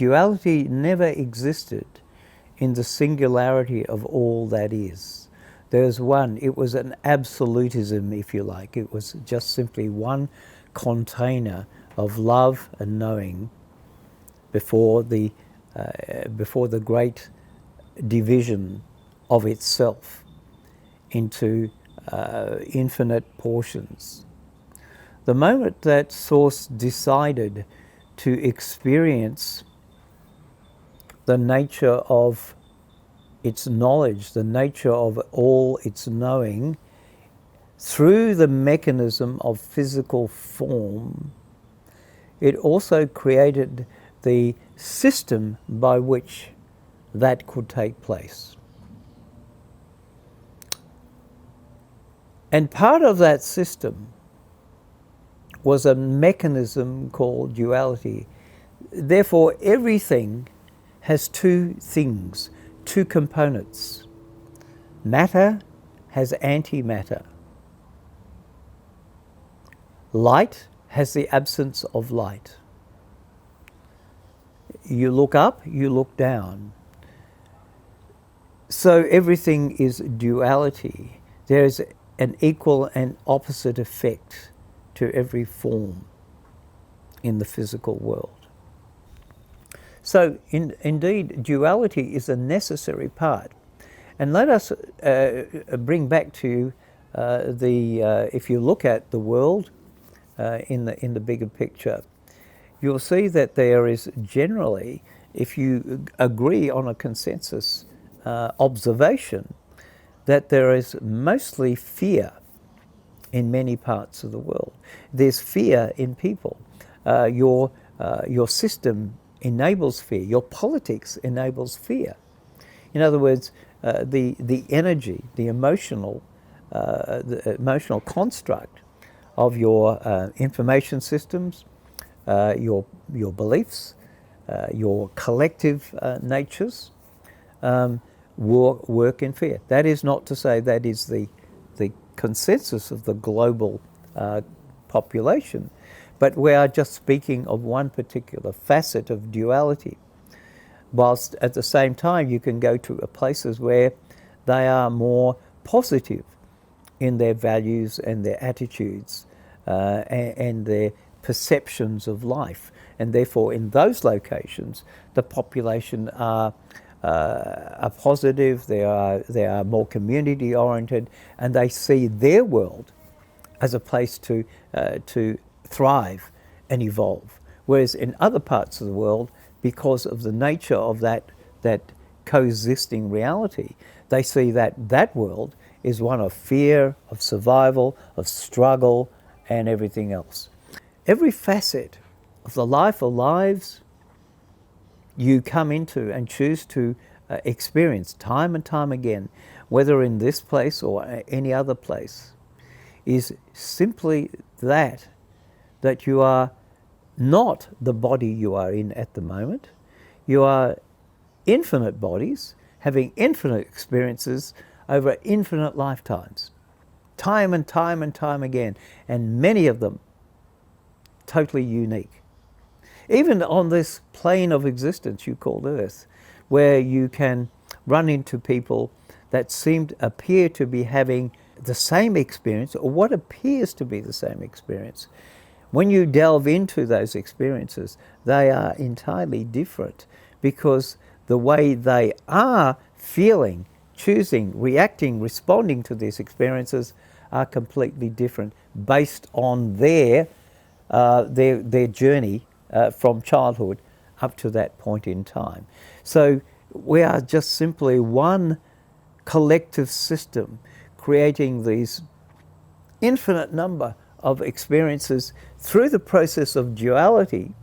Duality never existed in the singularity of all that is. There's one, it was an absolutism, if you like. It was just simply one container of love and knowing before the great division of itself into infinite portions. The moment that Source decided to experience the nature of its knowledge, the nature of all its knowing, through the mechanism of physical form, it also created the system by which that could take place. And part of that system was a mechanism called duality. Therefore, everything has two things, two components. Matter has antimatter. Light has the absence of light. You look up, you look down. So everything is duality. There is an equal and opposite effect to every form in the physical world. So indeed, duality is a necessary part. And let us bring back to if you look at the world in the bigger picture, you'll see that there is generally, if you agree on a consensus observation, that there is mostly fear in many parts of the world. There's fear in people. Your system enables fear. Your politics enables fear. In other words, the energy, the emotional construct of your information systems, your beliefs, your collective natures work in fear. That is not to say that is the consensus of the global population, but we are just speaking of one particular facet of duality. Whilst at the same time you can go to places where they are more positive in their values and their attitudes and their perceptions of life. And therefore in those locations the population are positive, they are more community oriented, and they see their world as a place to thrive and evolve. Whereas in other parts of the world, because of the nature of that coexisting reality, they see that world is one of fear, of survival, of struggle, and everything else. Every facet of the life or lives you come into and choose to experience time and time again, whether in this place or any other place, is simply that you are not the body you are in at the moment. You are infinite bodies having infinite experiences over infinite lifetimes, time and time and time again, and many of them totally unique. Even on this plane of existence you call Earth, where you can run into people that appear to be having the same experience, or what appears to be the same experience. When you delve into those experiences, they are entirely different, because the way they are feeling, choosing, reacting, responding to these experiences are completely different based on their journey from childhood up to that point in time. So we are just simply one collective system creating these infinite number of experiences through the process of duality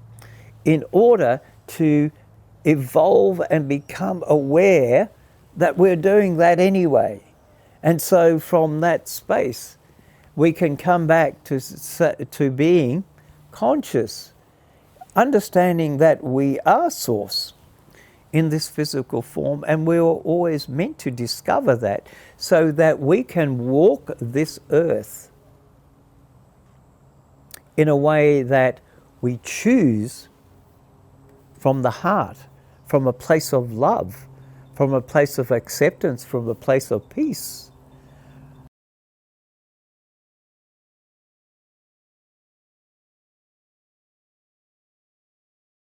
in order to evolve and become aware that we're doing that anyway. And so from that space we can come back to being conscious, understanding that we are Source in this physical form, and we were always meant to discover that so that we can walk this earth in a way that we choose from the heart, from a place of love, from a place of acceptance, from a place of peace.